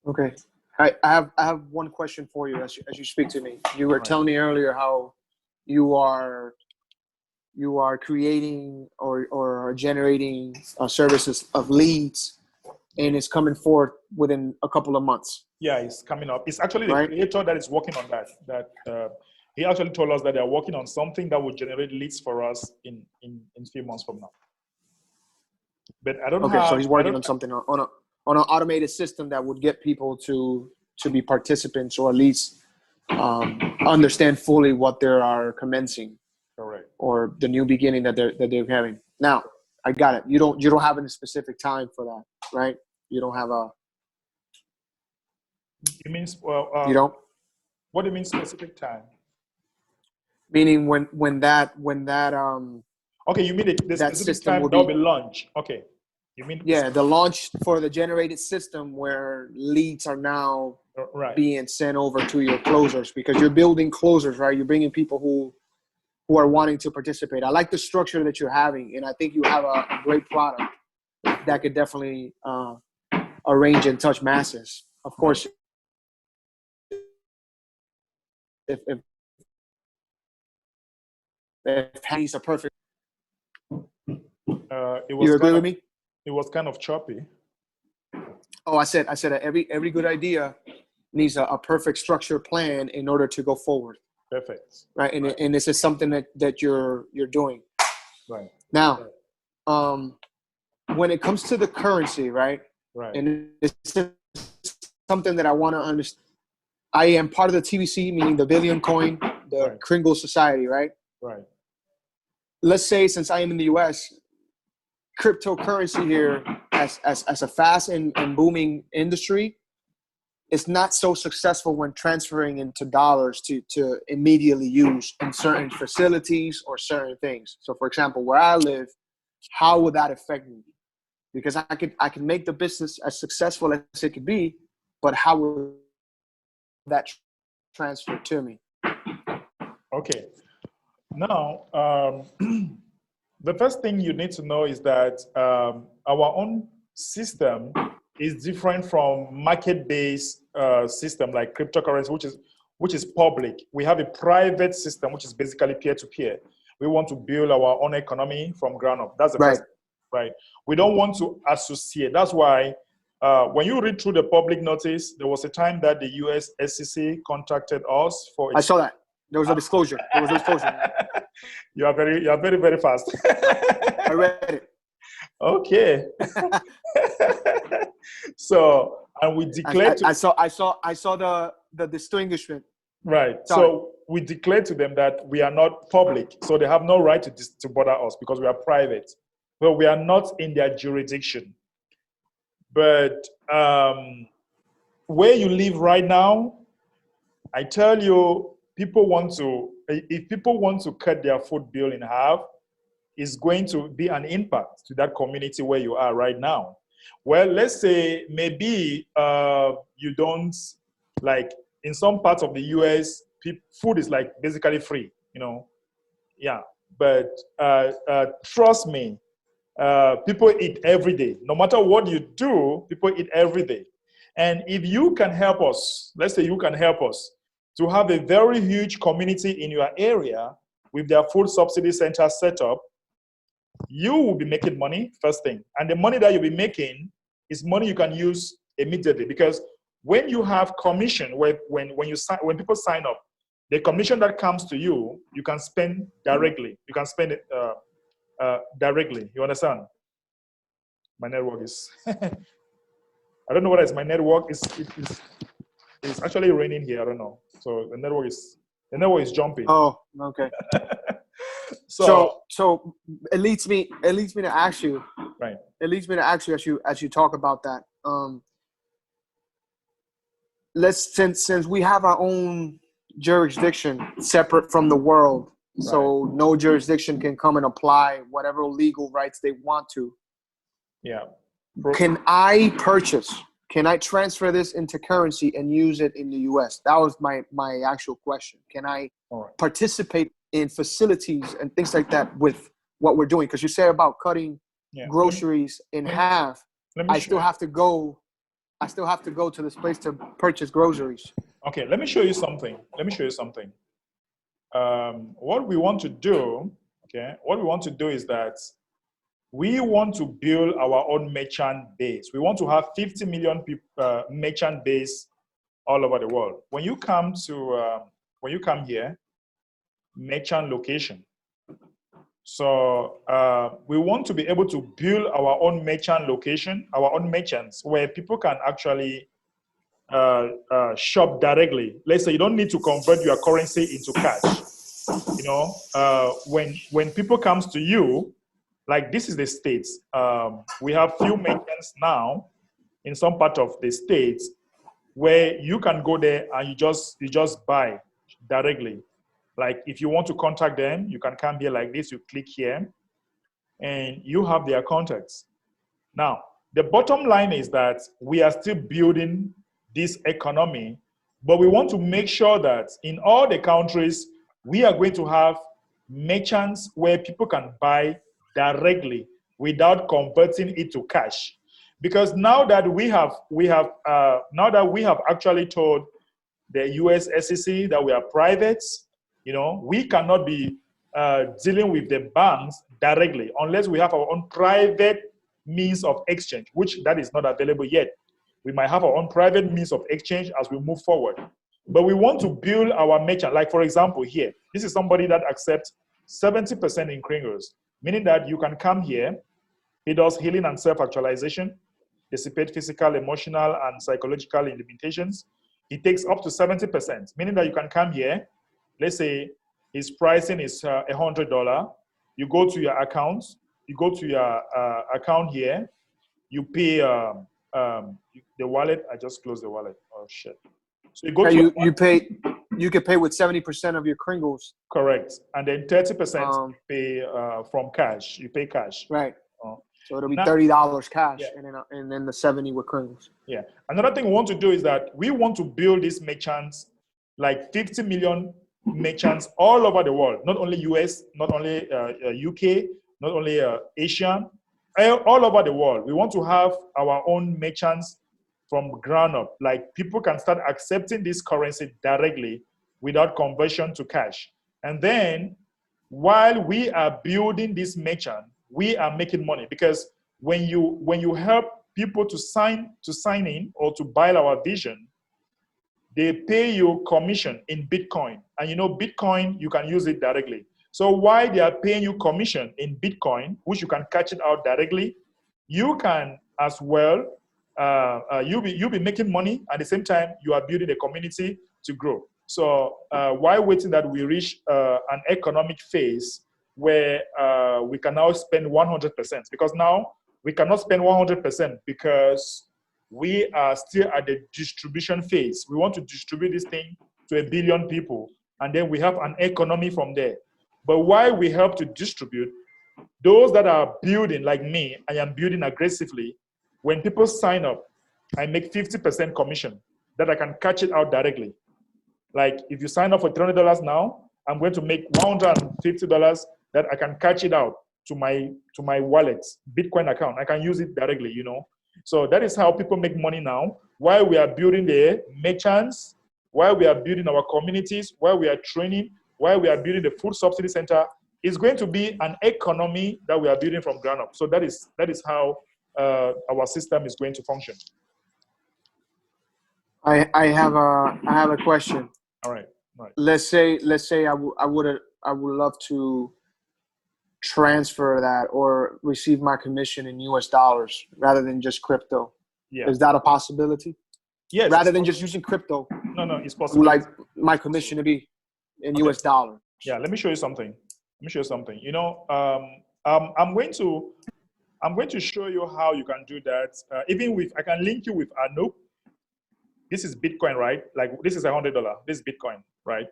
Okay. I have one question for you as you speak to me. You were Right. telling me earlier how you are creating or generating services of leads, and it's coming forth within a couple of months, Yeah, it's coming up. It's actually the right? creator that is working on that. He actually told us that they're working on something that will generate leads for us in few months from now. But Okay, so he's working on something on an automated system that would get people to be participants, or at least understand fully what they are commencing, correct. or the new beginning that they're having. Now, I got it. You don't have any specific time for that, right? You don't have a. It means You don't. what do you mean specific time? Meaning when that Okay, you mean the that specific system time will that'll be, be launch. Okay. You mean the launch for the generated system where leads are now right. being sent over to your closers, because you're building closers, right? You're bringing people who are wanting to participate. I like the structure that you're having, and I think you have a great product that could definitely arrange and touch masses. Of course, if he's a perfect, It was you agree kind with of me? it was kind of choppy. Oh, I said that every good idea needs a perfect structure plan in order to go forward. Perfect. Right. And this is something that you're doing. Right. Now, when it comes to the currency, right? Right. And it's something that I want to understand. I am part of the TBC, meaning the Billion Coin, the Right. Kringle Society, right? Right. Let's say, since I am in the US, cryptocurrency here as a fast and booming industry, it's not so successful when transferring into dollars to immediately use in certain facilities or certain things. So, for example, where I live, how would that affect me? Because I can make the business as successful as it could be, but how will that transfer to me? Okay. Now, the first thing you need to know is that our own system is different from market-based system like cryptocurrency, which is public. We have a private system, which is basically peer-to-peer. We want to build our own economy from ground up. That's the Right. first, right? We don't want to associate. That's why when you read through the public notice, there was a time that the US SEC contacted us for. I saw that. There was a disclosure. You are very, very fast. I read it. Okay. So, and we declared I saw the distinguishment. right. Sorry. So we declared to them that we are not public, so they have no right to bother us because we are private. Well, we are not in their jurisdiction. But where you live right now, I tell you, if people want to cut their food bill in half, it's going to be an impact to that community where you are right now. Well, let's say maybe you don't, like, in some parts of the US, food is like basically free, yeah. But trust me, people eat every day. No matter what you do, people eat every day. And if you can help us, let's say you can help us to have a very huge community in your area with their food subsidy center set up, you will be making money, first thing. And the money that you'll be making is money you can use immediately. Because when you have commission, when people sign up, the commission that comes to you, you can spend directly. You can spend it directly. You understand? My network is, I don't know what is my network. It's actually raining here. I don't know. So the network is jumping. Oh, okay. So it leads me to ask you. Right. It leads me to ask you as you talk about that. Since we have our own jurisdiction separate from the world, right. So no jurisdiction can come and apply whatever legal rights they want to. Yeah. Can I transfer this into currency and use it in the US? That was my actual question. Can I participate in facilities and things like that with what we're doing? Because you said about cutting groceries in half. I still have to go I still have to go to this place to purchase groceries. Okay, let me show you something. What we want to do, is that we want to build our own merchant base. We want to have 50 million merchant base all over the world. When you come here, merchant location. So we want to be able to build our own merchant location, our own merchants, where people can actually shop directly. Let's say you don't need to convert your currency into cash. You know, when people comes to you, like this is the States. We have few merchants now in some part of the States where you can go there and you just buy directly. Like if you want to contact them, you can come here like this, you click here, and you have their contacts. Now, the bottom line is that we are still building this economy, but we want to make sure that in all the countries, we are going to have merchants where people can buy directly without converting it to cash. Because now that we have actually told the US SEC that we are private, you know, we cannot be dealing with the banks directly unless we have our own private means of exchange, which that is not available yet. We might have our own private means of exchange as we move forward. But we want to build our merchant. Like for example, here, this is somebody that accepts 70% in Kringles, meaning that you can come here. He does healing and self-actualization, dissipate physical, emotional, and psychological limitations. He takes up to 70%, meaning that you can come here. Let's say his pricing is $100. You go to your account. You go to your account here. You pay the wallet. I just closed the wallet. Oh shit! So you go to you pay. You can pay with 70% of your Kringles. Correct, and then 30% pay from cash. You pay cash. Right. So it'll be $30 cash, yeah. and then the 70 with Kringles. Yeah. Another thing we want to do is that we want to build these merchants, like 50 million merchants all over the world. Not only US, not only UK, not only Asia, all over the world. We want to have our own merchants from ground up. Like people can start accepting this currency directly without conversion to cash. And then while we are building this merchant, we are making money, because when you help people to sign in or to buy our vision, they pay you commission in Bitcoin. And you know, Bitcoin, you can use it directly. So while they are paying you commission in Bitcoin, which you can catch it out directly, you can as well, you'll be making money. At the same time, you are building a community to grow. So while waiting that we reach an economic phase where we can now spend 100%, because now we cannot spend 100% because we are still at the distribution phase. We want to distribute this thing to 1 billion people, and then we have an economy from there. But while we help to distribute, those that are building, like me, I am building aggressively. When people sign up, I make 50% commission that I can catch it out directly. Like if you sign up for $300 now, I'm going to make $150 that I can catch it out to my wallet, Bitcoin account. I can use it directly, you know. So that is how people make money now. While we are building the merchants, while we are building our communities, while we are training, while we are building the food subsidy center, it's going to be an economy that we are building from ground up. So that is how our system is going to function. I have a question. All right. Let's say I would love to transfer that or receive my commission in US dollars rather than just crypto. Yeah. Is that a possibility? Yes. Rather than just using crypto. No, it's possible. Like my commission to be in US dollars. Yeah, let me show you something. You know, I'm going to show you how you can do that. I can link you with Anoop. This is Bitcoin, right? Like this is $100. This is Bitcoin, right?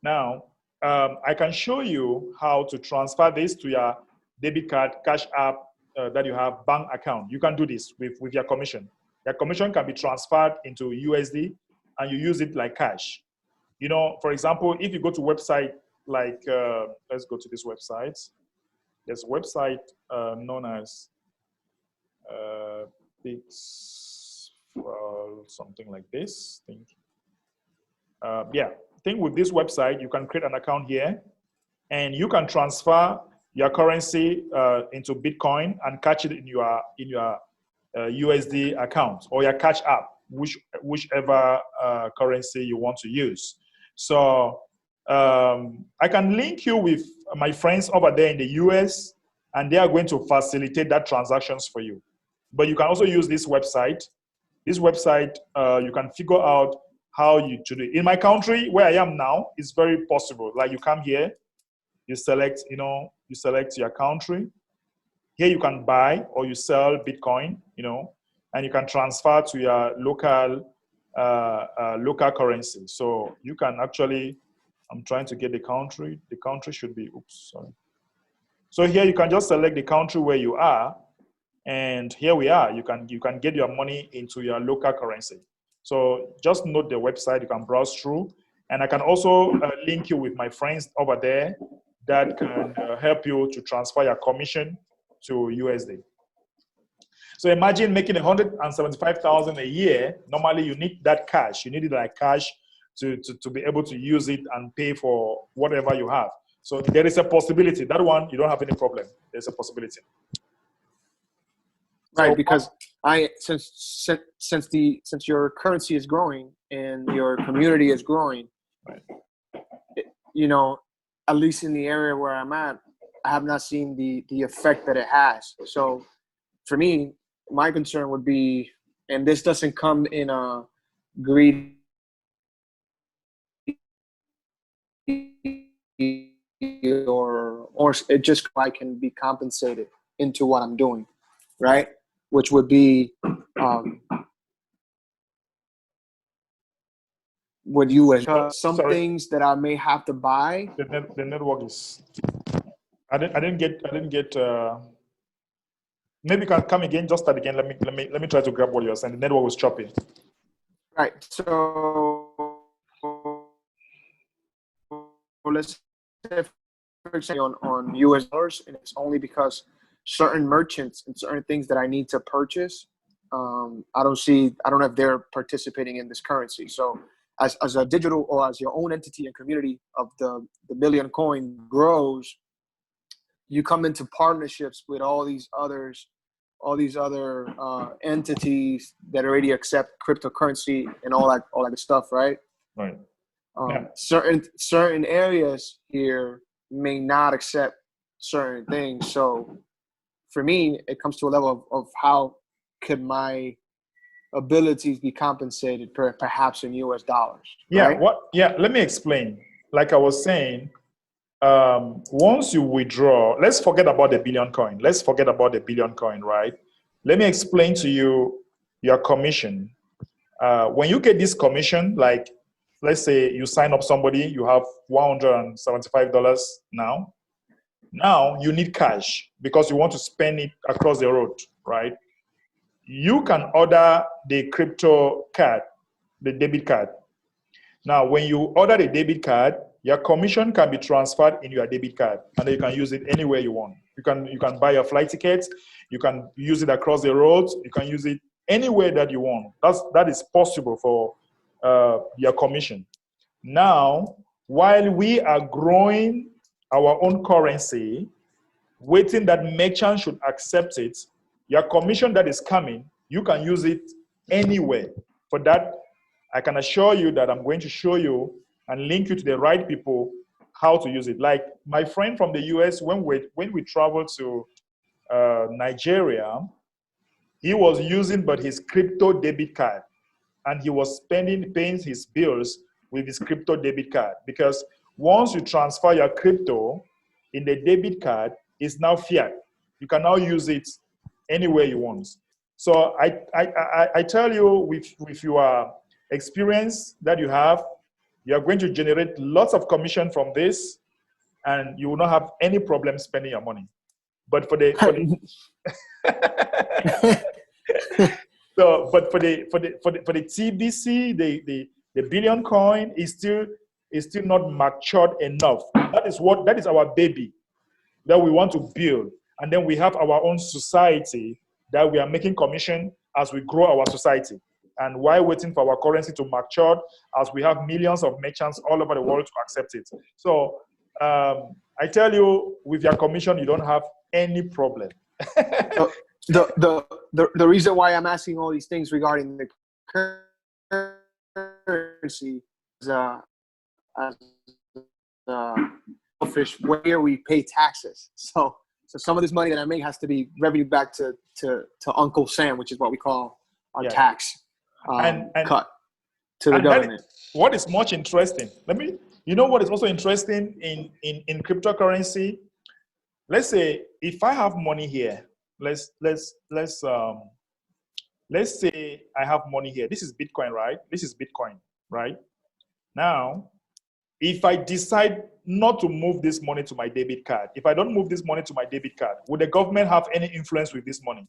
Now, I can show you how to transfer this to your debit card, cash app that you have, bank account. You can do this with your commission. Your commission can be transferred into USD and you use it like cash. You know, for example, if you go to website like, let's go to this website. There's a website known as well, something like this. Yeah, I think with this website, you can create an account here and you can transfer your currency into Bitcoin and catch it in your USD account or your Cash App, whichever currency you want to use. So I can link you with my friends over there in the US, and they are going to facilitate that transactions for you. But you can also use this website. This website, you can figure out how you do it. In my country, where I am now, it's very possible. Like you come here, you select, you select your country. Here you can buy or you sell Bitcoin, and you can transfer to your local currency. So you can actually, I'm trying to get the country. The country should be, oops, sorry. So here you can just select the country where you are, and here we are. You can get your money into your local currency. So just note the website. You can browse through, and I can also link you with my friends over there that can help you to transfer your commission to USD. So imagine making 175,000 a year. Normally, you need that cash. You need it like cash to be able to use it and pay for whatever you have. So there is a possibility. That one, you don't have any problem. There's a possibility. Right, So, because since your currency is growing and your community is growing, right. At least in the area where I'm at, I have not seen the effect that it has. So for me, my concern would be, and this doesn't come in a greedy or it just I can be compensated into what I'm doing, right? Which would be with you as some sorry. things that I may have to buy. The network is. I didn't get. Maybe you can come again. Just start again. Let me try to grab what you're saying. The network was choppy. Right. So let's say, for example, on US dollars, and it's only because certain merchants and certain things that I need to purchase, I don't know if they're participating in this currency. So as a digital or as your own entity and community of the Million Coin grows, you come into partnerships with all these other entities that already accept cryptocurrency and all that stuff, right? Right. Yeah. Certain areas here may not accept certain things. So for me, it comes to a level of how could my abilities be compensated perhaps in US dollars. Yeah. Right? Let me explain. Like I was saying, once you withdraw, let's forget about the billion coin. Right? Let me explain to you your commission. When you get this commission, like let's say you sign up somebody, you have $175 now. Now you need cash because you want to spend it across the road, right? You can order the crypto card, the debit card. Now, when you order the debit card, your commission can be transferred in your debit card, and then you can use it anywhere you want. You can buy your flight tickets. You can use it across the roads. You can use it anywhere that you want. That is possible for your commission. Now, while we are growing our own currency, waiting that merchant should accept it, your commission that is coming, you can use it anywhere. For that, I can assure you that I'm going to show you and link you to the right people how to use it. Like my friend from the US, when we traveled to Nigeria, he was using but his crypto debit card, and he was paying his bills with his crypto debit card, because once you transfer your crypto in the debit card, it's now fiat. You can now use it anywhere you want. So I tell you, with your experience that you have, you are going to generate lots of commission from this, and you will not have any problem spending your money. But for the so, but for the TBC, the billion coin is still not matured enough. That is our baby that we want to build, and then we have our own society that we are making commission as we grow our society. And while waiting for our currency to mature, as we have millions of merchants all over the world to accept it. So I tell you, with your commission, you don't have any problem. So the reason why I'm asking all these things regarding the currency is as selfish where we pay taxes. So some of this money that I make has to be revenue back to Uncle Sam, which is what we call our tax cut to the government. What is much interesting? You know what is also interesting in cryptocurrency? Let's say if I have money here, let's say I have money here. This is Bitcoin, right? This is Bitcoin, right? Now, if I decide not to move this money to my debit card, if I don't move this money to my debit card, would the government have any influence with this money?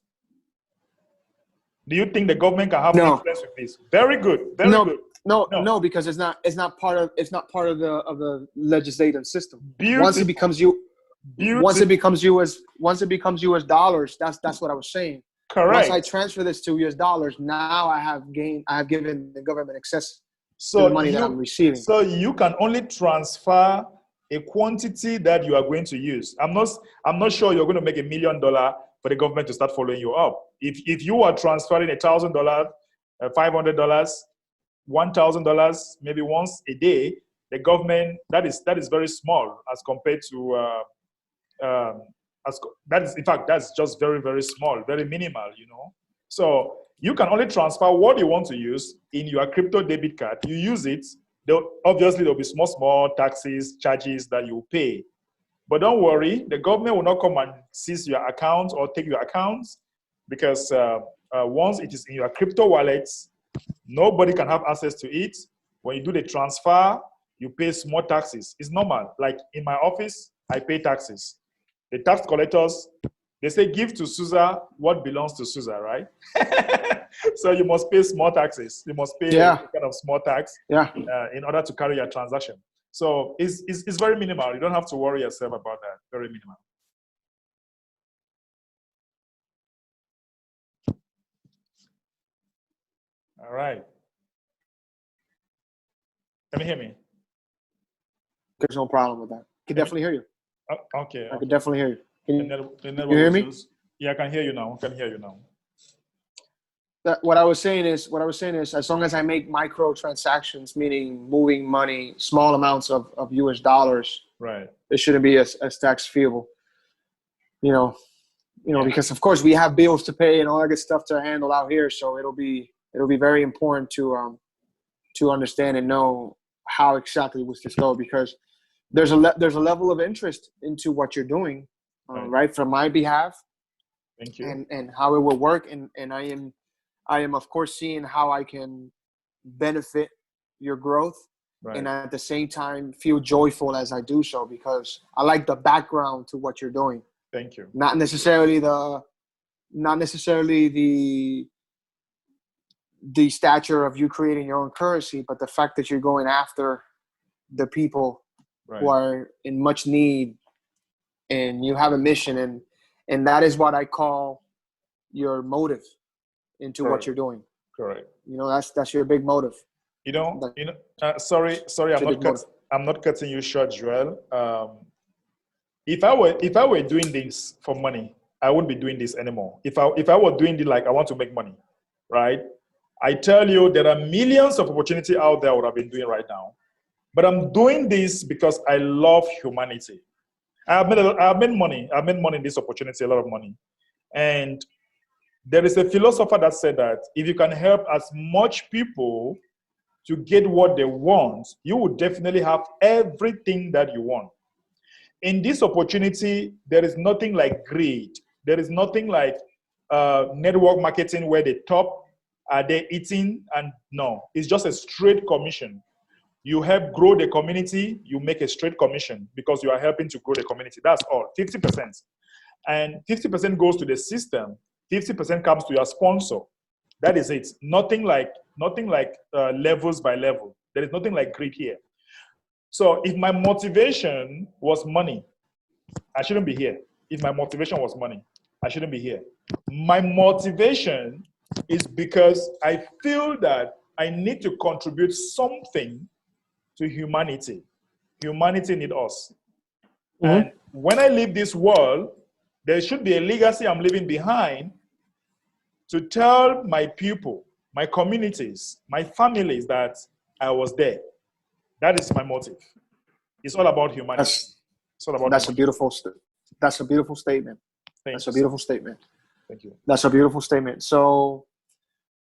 Do you think the government can have influence with this? Very good. Very good. No, because it's not part of the legislative system. Beautiful. Once it becomes US dollars, that's what I was saying. Correct. Once I transfer this to US dollars, now I have given the government access to the money that I'm receiving. So you can only transfer a quantity that you are going to use. I'm not sure you're going to make $1 million for the government to start following you up. If you are transferring $1,000, $500, $1,000, maybe once a day, the government, that is very small as compared to that's just very, very small, very minimal, you know. So you can only transfer what you want to use in your crypto debit card. You use it. Obviously, there'll be small taxes, charges that you pay. But don't worry, the government will not come and seize your account or take your accounts, because once it is in your crypto wallets, nobody can have access to it. When you do the transfer, you pay small taxes. It's normal. Like in my office, I pay taxes. The tax collectors, they say, give to Susa what belongs to Susa, right? So you must pay small taxes. You must pay kind of small tax in order to carry your transaction. So it's very minimal. You don't have to worry yourself about that. Very minimal. All right. Can you hear me? There's no problem with that. I can definitely hear you. Okay. I can definitely hear you. Can you hear me? Yeah, I can hear you now. What I was saying is, as long as I make micro transactions, meaning moving money, small amounts of US dollars, right, it shouldn't be as tax feasible. You know, because of course we have bills to pay and all that good stuff to handle out here. So it'll be very important to understand and know how exactly will this go, because there's a level of interest into what you're doing, right, from my behalf. Thank you. And how it will work, and I am of course seeing how I can benefit your growth, and at the same time feel joyful as I do so, because I like the background to what you're doing. Thank you. Not necessarily the stature of you creating your own currency, but the fact that you're going after the people who are in much need, and you have a mission, and that is what I call your motive into what you're doing. Correct. You know, that's your big motive. Sorry, I'm not cutting you short, Joel. If I were doing this for money, I wouldn't be doing this anymore. If I were doing it like I want to make money, right? I tell you, there are millions of opportunity out there what I've been doing right now. But I'm doing this because I love humanity. I've made money. I've made money in this opportunity, a lot of money. And there is a philosopher that said that if you can help as much people to get what they want, you will definitely have everything that you want. In this opportunity, there is nothing like greed. There is nothing like network marketing where the top are they eating, and no, it's just a straight commission. You help grow the community, you make a straight commission because you are helping to grow the community. That's all, 50%. And 50% goes to the system, 50% comes to your sponsor. That is it. Nothing like levels by level. There is nothing like greed here. So if my motivation was money, I shouldn't be here. If my motivation was money, I shouldn't be here. My motivation is because I feel that I need to contribute something to humanity. Humanity needs us. Mm-hmm. And when I leave this world, there should be a legacy I'm leaving behind to tell my people, my communities, my families that I was there. That is my motive. It's all about humanity. It's all about That's a humanity. beautiful that's a beautiful statement. Thank That's you, a sir. beautiful statement. Thank you. That's a beautiful statement. So